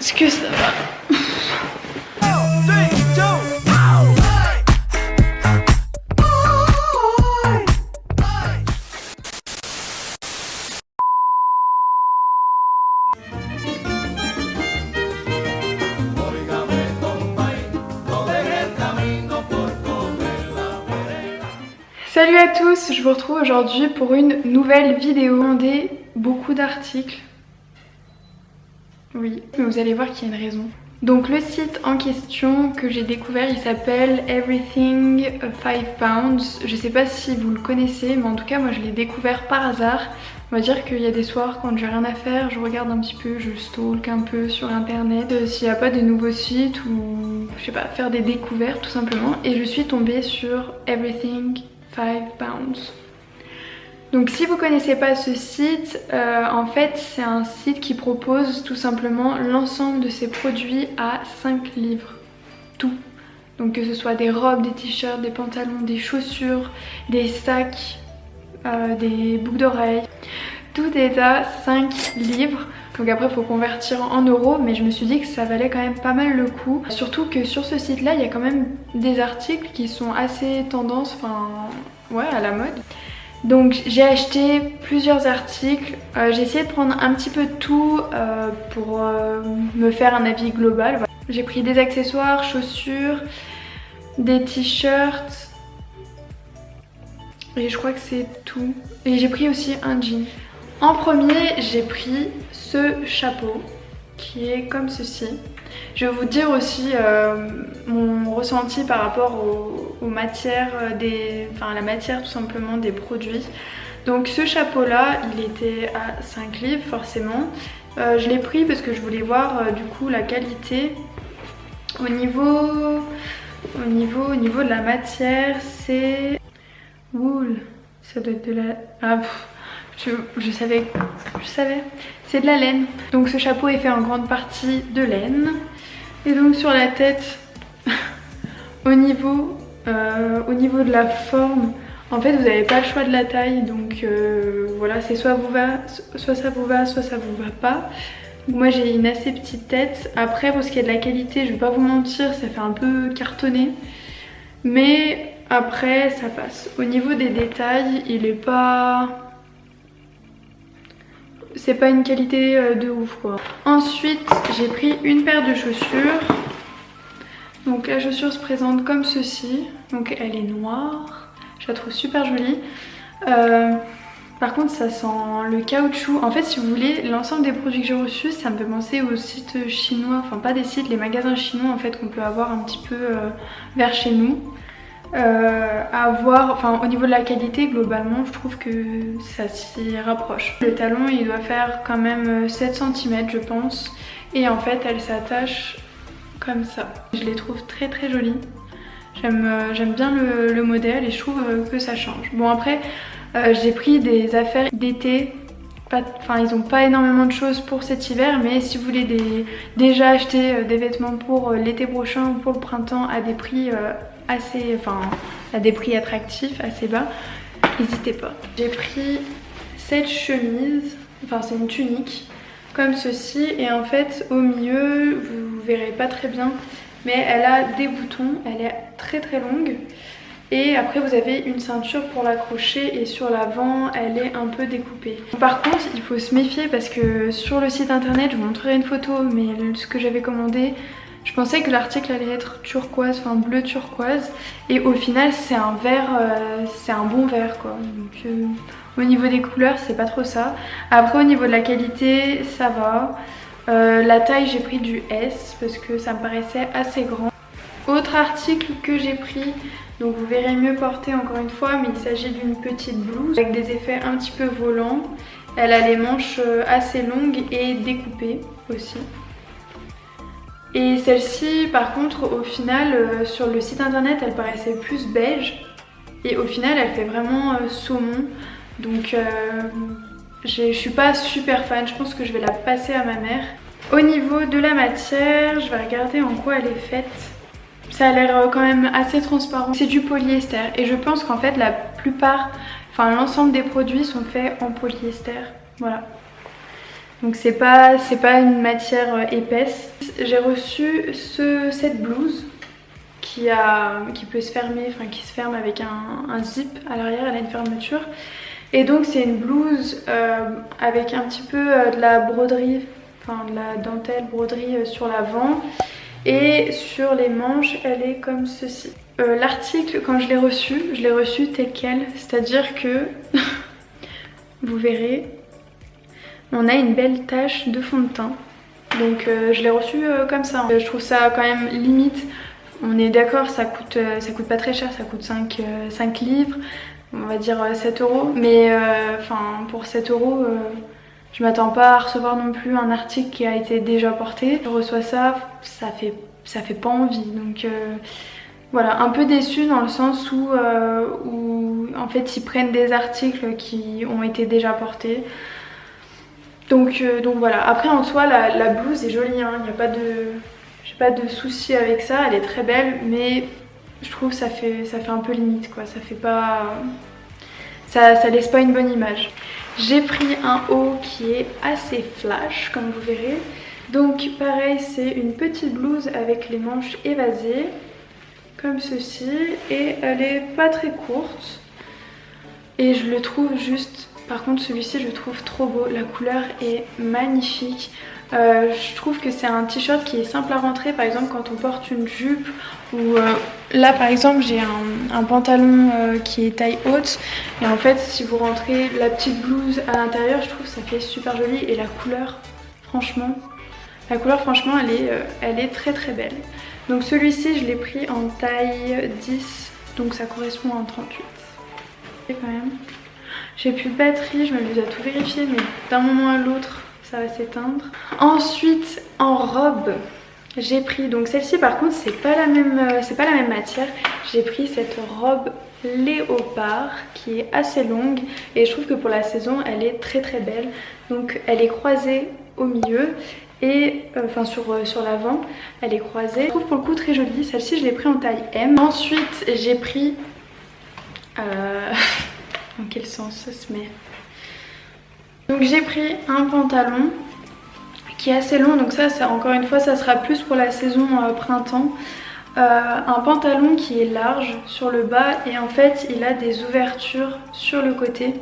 Est-ce que ça va? Salut à tous, je vous retrouve aujourd'hui pour une nouvelle vidéo. Demandez beaucoup d'articles. Oui, mais vous allez voir qu'il y a une raison. Donc le site en question que j'ai découvert, il s'appelle Everything 5 Pounds. Je sais pas si vous le connaissez, mais en tout cas moi je l'ai découvert par hasard. On va dire qu'il y a des soirs quand j'ai rien à faire, je regarde un petit peu, je stalk un peu sur internet s'il n'y a pas de nouveaux sites ou je sais pas, faire des découvertes tout simplement. Et je suis tombée sur Everything 5 Pounds. Donc si vous connaissez pas ce site, en fait c'est un site qui propose tout simplement l'ensemble de ses produits à 5 livres. Tout. Donc que ce soit des robes, des t-shirts, des pantalons, des chaussures, des sacs, des boucles d'oreilles. Tout est à 5 livres. Donc après il faut convertir en euros, mais je me suis dit que ça valait quand même pas mal le coup. Surtout que sur ce site là il y a quand même des articles qui sont assez tendance, enfin ouais, à la mode. Donc j'ai acheté plusieurs articles, j'ai essayé de prendre un petit peu de tout pour me faire un avis global. Voilà. J'ai pris des accessoires, chaussures, des t-shirts et je crois que c'est tout. Et j'ai pris aussi un jean. En premier j'ai pris ce chapeau qui est comme ceci. Je vais vous dire aussi mon ressenti par rapport aux matières, enfin la matière tout simplement des produits. Donc ce chapeau là il était à 5 livres forcément. Je l'ai pris parce que je voulais voir du coup la qualité. Au niveau de la matière c'est wool. Ça doit être de la... Ah, je savais. C'est de la laine. Donc ce chapeau est fait en grande partie de laine. Et donc sur la tête, au niveau de la forme, en fait vous n'avez pas le choix de la taille. Donc voilà, c'est soit ça vous va, soit ça vous va pas. Moi j'ai une assez petite tête. Après pour ce qui est de la qualité, je vais pas vous mentir, ça fait un peu cartonné. Mais après ça passe. Au niveau des détails, il est pas... C'est pas une qualité de ouf quoi. Ensuite j'ai pris une paire de chaussures. Donc la chaussure se présente comme ceci. Donc elle est noire. Je la trouve super jolie. Par contre ça sent le caoutchouc. En fait si vous voulez, l'ensemble des produits que j'ai reçus ça me fait penser aux sites chinois. Enfin pas des sites, les magasins chinois en fait qu'on peut avoir un petit peu vers chez nous. Enfin au niveau de la qualité globalement je trouve que ça s'y rapproche. Le talon il doit faire quand même 7 cm je pense et en fait elle s'attache comme ça. Je les trouve très très jolies. J'aime bien le modèle et je trouve que ça change. Bon après j'ai pris des affaires d'été. Enfin ils n'ont pas énormément de choses pour cet hiver, mais si vous voulez déjà acheter des vêtements pour l'été prochain ou pour le printemps à des prix à des prix attractifs, assez bas, n'hésitez pas. J'ai pris cette chemise, enfin c'est une tunique comme ceci et en fait au milieu vous verrez pas très bien mais elle a des boutons, elle est très très longue. Et après vous avez une ceinture pour l'accrocher et sur l'avant elle est un peu découpée. Par contre il faut se méfier parce que sur le site internet, je vous montrerai une photo, mais ce que j'avais commandé, je pensais que l'article allait être turquoise, enfin bleu turquoise. Et au final c'est un vert, c'est un bon vert quoi. Donc au niveau des couleurs c'est pas trop ça. Après au niveau de la qualité ça va. La taille j'ai pris du S parce que ça me paraissait assez grand. Autre article que j'ai pris, donc vous verrez mieux porter encore une fois, mais il s'agit d'une petite blouse avec des effets un petit peu volants. Elle a les manches assez longues et découpées aussi. Et celle-ci par contre au final sur le site internet elle paraissait plus beige et au final elle fait vraiment saumon. Donc je suis pas super fan, je pense que je vais la passer à ma mère. Au niveau de la matière, je vais regarder en quoi elle est faite. Ça a l'air quand même assez transparent. C'est du polyester et je pense qu'en fait la plupart, enfin l'ensemble des produits sont faits en polyester. Voilà. Donc c'est pas une matière épaisse. J'ai reçu cette blouse qui peut se fermer, enfin qui se ferme avec un zip à l'arrière, elle a une fermeture. Et donc c'est une blouse avec un petit peu de la broderie, enfin de la dentelle broderie sur l'avant. Et sur les manches, elle est comme ceci. L'article, quand je l'ai reçu tel quel, c'est-à-dire que, vous verrez, on a une belle tache de fond de teint. Donc je l'ai reçu comme ça. Je trouve ça quand même limite. On est d'accord, ça coûte pas très cher, ça coûte 5 livres, on va dire 7 €. Mais pour 7 €, je m'attends pas à recevoir non plus un article qui a été déjà porté. Je reçois ça fait pas envie. Donc voilà, un peu déçue dans le sens où en fait ils prennent des articles qui ont été déjà portés. Donc voilà, après en soi la blouse est jolie, hein. J'ai pas de soucis avec ça, elle est très belle, mais je trouve que ça fait un peu limite quoi, ça fait pas... Ça laisse pas une bonne image. J'ai pris un haut qui est assez flash comme vous verrez. Donc pareil, c'est une petite blouse avec les manches évasées, comme ceci, et elle est pas très courte. Et je le trouve juste... Par contre celui-ci je le trouve trop beau, la couleur est magnifique. Je trouve que c'est un t-shirt qui est simple à rentrer, par exemple quand on porte une jupe ou là par exemple j'ai un pantalon qui est taille haute et en fait si vous rentrez la petite blouse à l'intérieur, je trouve que ça fait super joli. Et la couleur franchement elle est très très belle. Donc celui-ci je l'ai pris en taille 10, donc ça correspond à un 38. Et quand même, j'ai plus de batterie, je m'amuse à tout vérifier, mais d'un moment à l'autre ça va s'éteindre. Ensuite en robe, j'ai pris, donc celle-ci par contre c'est pas la même matière. J'ai pris cette robe léopard qui est assez longue et je trouve que pour la saison elle est très très belle. Donc elle est croisée au milieu et sur l'avant elle est croisée. Je trouve pour le coup très jolie. Celle-ci je l'ai pris en taille M. Ensuite j'ai pris dans quel sens ça se met? Donc j'ai pris un pantalon qui est assez long, donc ça encore une fois ça sera plus pour la saison printemps. Un pantalon qui est large sur le bas et en fait il a des ouvertures sur le côté.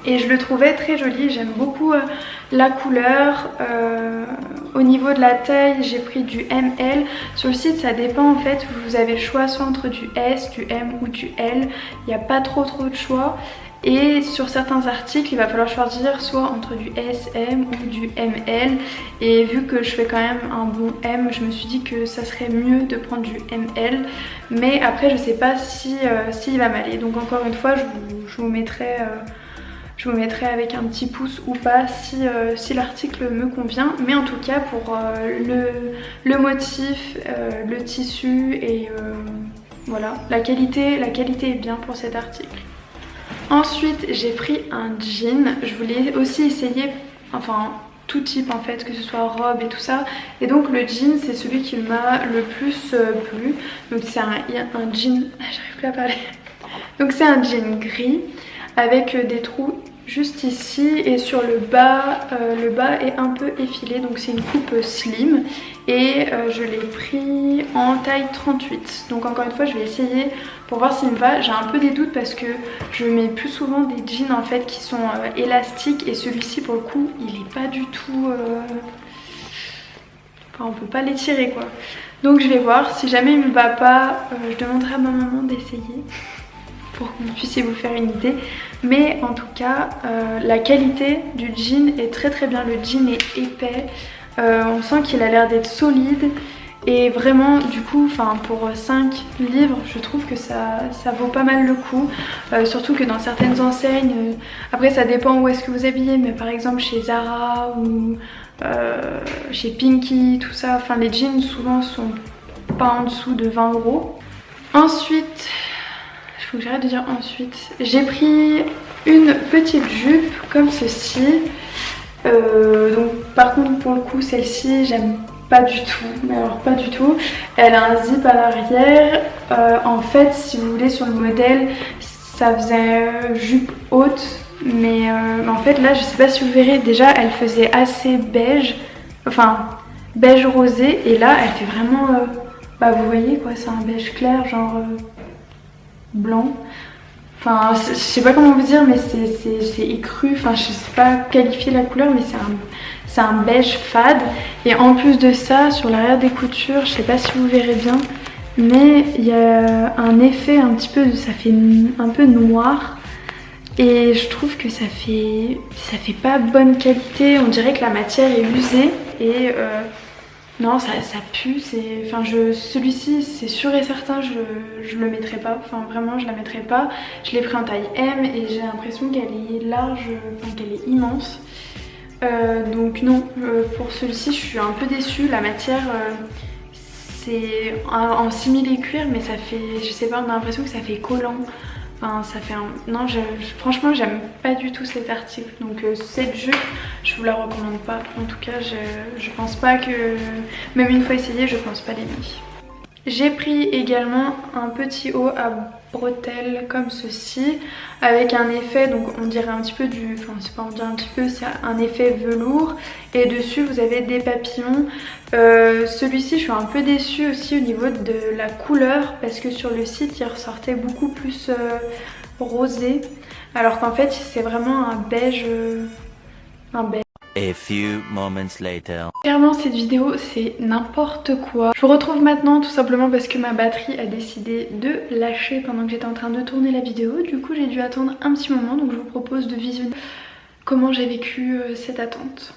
Et je le trouvais très joli, j'aime beaucoup la couleur. Au niveau de la taille j'ai pris du ML. Sur le site ça dépend en fait, vous avez le choix soit entre du S, du M ou du L. Il n'y a pas trop de choix. Et sur certains articles il va falloir choisir soit entre du SM ou du ML. Et vu que je fais quand même un bon M, je me suis dit que ça serait mieux de prendre du ML. Mais après je sais pas si il va m'aller. Donc encore une fois je vous mettrai avec un petit pouce ou pas si l'article me convient. Mais en tout cas pour le motif, le tissu et voilà, la qualité est bien pour cet article. Ensuite j'ai pris un jean, je voulais aussi essayer, enfin tout type en fait, que ce soit robe et tout ça. Et donc le jean c'est celui qui m'a le plus plu. Donc c'est un jean, j'arrive plus à parler. Donc c'est un jean gris avec des trous juste ici et sur le bas est un peu effilé, donc c'est une coupe slim et je l'ai pris en taille 38. Donc encore une fois je vais essayer pour voir s'il me va. J'ai un peu des doutes parce que je mets plus souvent des jeans en fait qui sont élastiques et celui-ci pour le coup il est pas du tout... Enfin on peut pas l'étirer quoi. Donc je vais voir, si jamais il me va pas, je demanderai à ma maman d'essayer pour que vous puissiez vous faire une idée. Mais en tout cas la qualité du jean est très très bien. Le jean est épais, on sent qu'il a l'air d'être solide et vraiment du coup pour 5 livres je trouve que ça vaut pas mal le coup. Surtout que dans certaines enseignes, après ça dépend où est-ce que vous habillez, mais par exemple chez Zara ou chez Pinky, tout ça, enfin les jeans souvent sont pas en dessous de 20 €. Ensuite, il faut que j'arrête de dire ensuite, j'ai pris une petite jupe comme ceci. Donc par contre pour le coup celle-ci j'aime pas du tout, mais alors pas du tout. Elle a un zip à l'arrière. En fait si vous voulez sur le modèle ça faisait jupe haute, Mais en fait là je sais pas si vous verrez, déjà elle faisait assez beige, enfin beige rosé, et là elle fait vraiment, bah vous voyez quoi, c'est un beige clair genre blanc. Enfin je sais pas comment vous dire, mais c'est écru, enfin je sais pas qualifier la couleur, mais c'est un beige fade. Et en plus de ça, sur l'arrière des coutures, je sais pas si vous verrez bien, mais il y a un effet un petit peu, ça fait un peu noir. Et je trouve que ça fait pas bonne qualité, on dirait que la matière est usée et non ça pue, enfin celui-ci c'est sûr et certain je le mettrai pas, enfin vraiment je la mettrai pas. Je l'ai pris en taille M et j'ai l'impression qu'elle est large, enfin qu'elle est immense. Donc non, pour celui-ci je suis un peu déçue, la matière c'est en simili-cuir mais ça fait, je sais pas, on a l'impression que ça fait collant. Enfin, ça fait un... Non, franchement, j'aime pas du tout cet article. Donc cette jupe, je vous la recommande pas. En tout cas, je pense pas que... Même une fois essayé, je pense pas l'aimer. J'ai pris également un petit haut à bretelles comme ceci, avec un effet, donc on dirait un petit peu du... Enfin, c'est pas on dirait un petit peu, c'est un effet velours. Et dessus, vous avez des papillons. Celui-ci, je suis un peu déçue aussi au niveau de la couleur, parce que sur le site, il ressortait beaucoup plus rosé. Alors qu'en fait, c'est vraiment un beige... un beige. A few moments later. Clairement cette vidéo c'est n'importe quoi. Je vous retrouve maintenant tout simplement parce que ma batterie a décidé de lâcher pendant que j'étais en train de tourner la vidéo. Du coup j'ai dû attendre un petit moment, donc je vous propose de visionner comment j'ai vécu cette attente.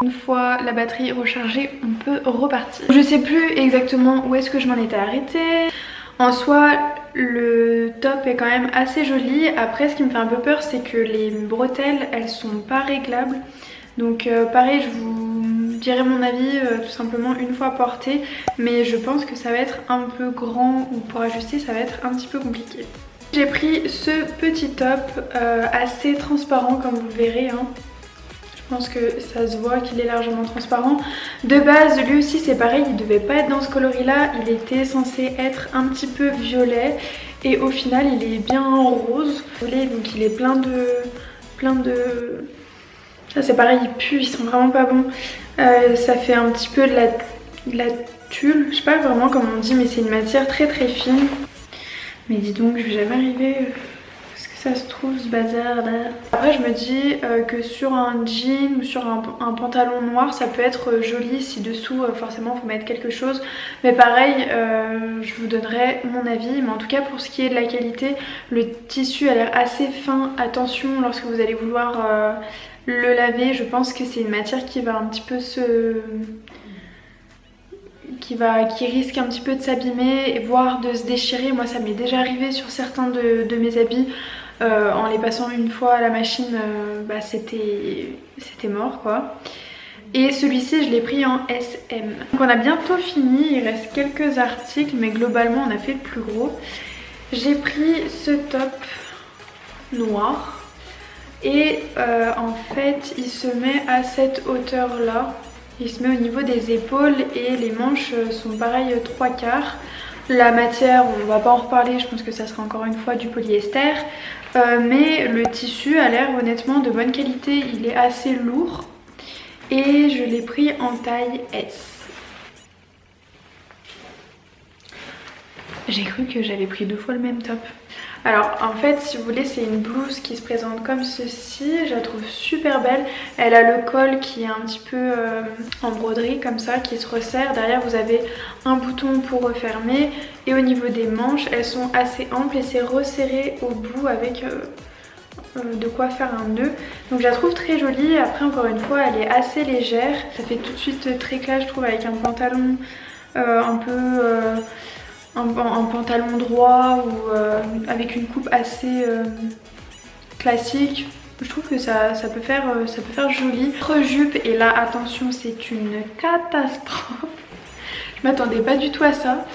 Une fois la batterie rechargée, on peut repartir. Je sais plus exactement où est-ce que je m'en étais arrêtée. En soi, le top est quand même assez joli. Après, ce qui me fait un peu peur, c'est que les bretelles, elles sont pas réglables. Donc pareil, je vous dirai mon avis tout simplement une fois porté. Mais je pense que ça va être un peu grand, ou pour ajuster, ça va être un petit peu compliqué. J'ai pris ce petit top assez transparent comme vous le verrez, hein. Je pense que ça se voit qu'il est largement transparent. De base, lui aussi c'est pareil, il devait pas être dans ce coloris là, il était censé être un petit peu violet et au final il est bien rose. Donc il est plein de... Ça c'est pareil, il pue, ils sont vraiment pas bons. Ça fait un petit peu de la tulle, je sais pas vraiment comment on dit, mais c'est une matière très très fine. Mais dis donc, je vais jamais arriver... ça se trouve ce bazar là. Après je me dis que sur un jean ou sur un pantalon noir ça peut être joli si dessous forcément faut mettre quelque chose. Mais pareil je vous donnerai mon avis, mais en tout cas pour ce qui est de la qualité, le tissu a l'air assez fin. Attention lorsque vous allez vouloir le laver, je pense que c'est une matière qui va un petit peu qui risque un petit peu de s'abîmer, voire de se déchirer. Moi ça m'est déjà arrivé sur certains de mes habits. En les passant une fois à la machine, bah c'était mort quoi. Et celui-ci je l'ai pris en SM. Donc on a bientôt fini, il reste quelques articles mais globalement on a fait le plus gros. J'ai pris ce top noir et en fait il se met à cette hauteur là. Il se met au niveau des épaules et les manches sont pareil 3/4. La matière, on va pas en reparler, je pense que ça sera encore une fois du polyester. Mais le tissu a l'air honnêtement de bonne qualité, il est assez lourd. Et je l'ai pris en taille S. J'ai cru que j'avais pris 2 fois le même top. Alors en fait si vous voulez c'est une blouse qui se présente comme ceci, je la trouve super belle. Elle a le col qui est un petit peu en broderie comme ça, qui se resserre. Derrière vous avez un bouton pour refermer et au niveau des manches elles sont assez amples et c'est resserré au bout avec de quoi faire un nœud. Donc je la trouve très jolie. Après encore une fois elle est assez légère, ça fait tout de suite très classe je trouve avec un pantalon un peu... un pantalon droit ou avec une coupe assez classique. Je trouve que ça peut faire joli. Autre jupe, et là attention c'est une catastrophe. Je m'attendais pas du tout à ça.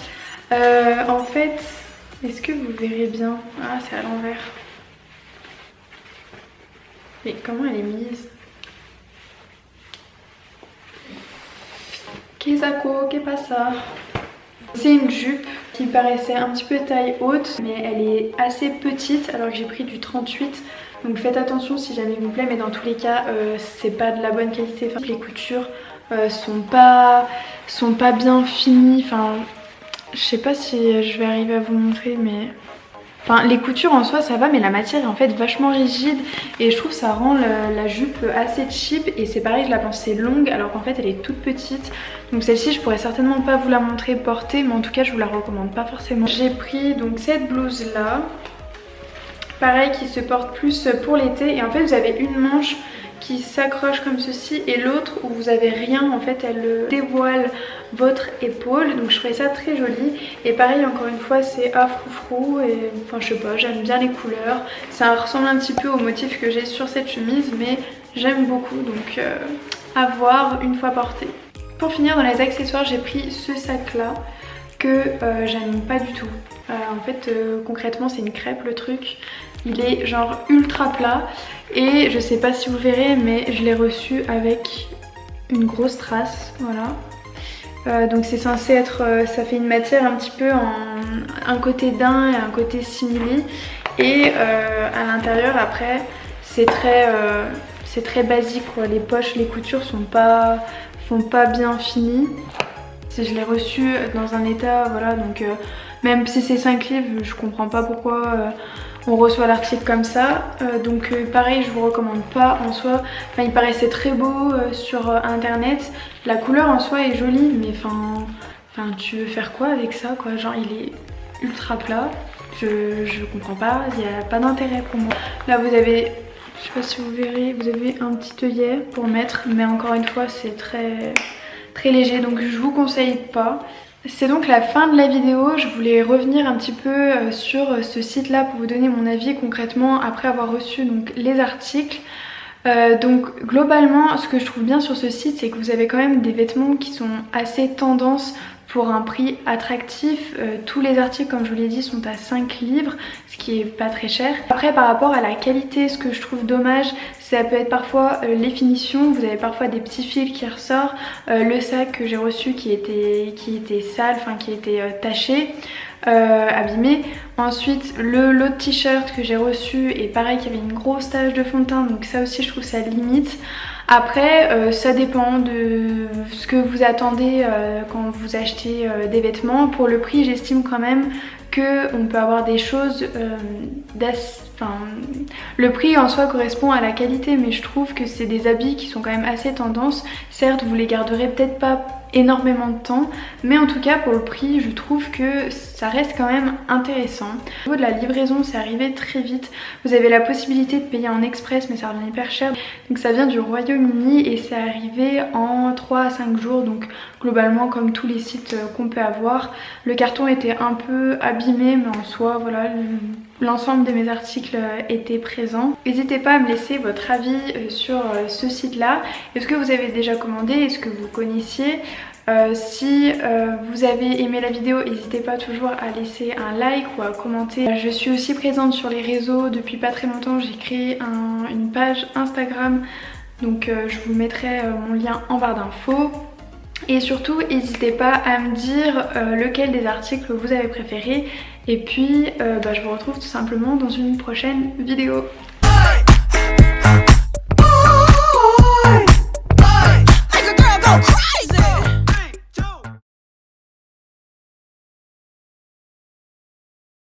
En fait Est-ce que vous verrez bien? Ah, c'est à l'envers. Mais comment elle est mise? Kisako, qu'est pas ça? C'est une jupe qui paraissait un petit peu taille haute, mais elle est assez petite alors que j'ai pris du 38. Donc faites attention si jamais il vous plaît, mais dans tous les cas, c'est pas de la bonne qualité. Enfin, les coutures sont pas bien finies. Enfin, je sais pas si je vais arriver à vous montrer, mais... Enfin, les coutures en soi ça va, mais la matière est en fait vachement rigide et je trouve que ça rend la jupe assez cheap. Et c'est pareil, je la pensais longue alors qu'en fait elle est toute petite. Donc celle-ci je pourrais certainement pas vous la montrer portée, mais en tout cas je vous la recommande pas forcément. J'ai pris donc cette blouse là, pareil, qui se porte plus pour l'été. Et en fait vous avez une manche qui s'accroche comme ceci et l'autre où vous avez rien, en fait elle dévoile votre épaule. Donc je trouvais ça très joli. Et pareil, encore une fois, c'est à froufrou et enfin je sais pas, j'aime bien les couleurs. Ça ressemble un petit peu au motif que j'ai sur cette chemise, mais j'aime beaucoup, donc à voir une fois portée. Pour finir, dans les accessoires, j'ai pris ce sac là que j'aime pas du tout. En fait concrètement c'est une crêpe le truc. Il est genre ultra plat et je sais pas si vous verrez, mais je l'ai reçu avec une grosse trace, voilà. Donc c'est censé être, ça fait une matière un petit peu en un côté daim et un côté simili. Et à l'intérieur après c'est très basique quoi. Les poches, les coutures sont pas bien finies. Je l'ai reçu dans un état, voilà, donc même si c'est 5 livres, je comprends pas pourquoi on reçoit l'article comme ça. Donc pareil, je vous recommande pas en soi. Enfin, il paraissait très beau sur internet. La couleur en soi est jolie, mais enfin tu veux faire quoi avec ça quoi? Genre il est ultra plat. Je comprends pas, il n'y a pas d'intérêt pour moi. Là vous avez, je sais pas si vous verrez, vous avez un petit œillet pour mettre, mais encore une fois c'est très léger, donc je vous conseille pas. C'est donc la fin de la vidéo. Je voulais revenir un petit peu sur ce site là pour vous donner mon avis concrètement après avoir reçu donc les articles. Donc globalement ce que je trouve bien sur ce site, c'est que vous avez quand même des vêtements qui sont assez tendance pour un prix attractif. Tous les articles, comme je vous l'ai dit, sont à 5 livres, ce qui est pas très cher. Après par rapport à la qualité, ce que je trouve dommage, ça peut être parfois les finitions. Vous avez parfois des petits fils qui ressortent. Le sac que j'ai reçu qui était sale, enfin qui était taché, abîmé. Ensuite l'autre t-shirt que j'ai reçu et pareil qu'il y avait une grosse tache de fond de teint, donc ça aussi je trouve ça limite. Après ça dépend de ce que vous attendez quand vous achetez des vêtements. Pour le prix, j'estime quand même qu'on peut avoir des choses le prix en soi correspond à la qualité, mais je trouve que c'est des habits qui sont quand même assez tendance. Certes vous les garderez peut-être pas énormément de temps, mais en tout cas pour le prix je trouve que ça reste quand même intéressant. Au niveau de la livraison, c'est arrivé très vite. Vous avez la possibilité de payer en express, mais ça revient hyper cher. Donc ça vient du Royaume-Uni et c'est arrivé en 3 à 5 jours, donc globalement comme tous les sites qu'on peut avoir. Le carton était un peu abîmé, mais en soi voilà, l'ensemble de mes articles étaient présents. N'hésitez pas à me laisser votre avis sur ce site là. Est-ce que vous avez déjà commandé? Est-ce que vous connaissiez? Si vous avez aimé la vidéo, n'hésitez pas toujours à laisser un like ou à commenter. Je suis aussi présente sur les réseaux depuis pas très longtemps. J'ai créé une page Instagram, donc je vous mettrai mon lien en barre d'infos. Et surtout n'hésitez pas à me dire lequel des articles vous avez préféré. Et puis je vous retrouve tout simplement dans une prochaine vidéo.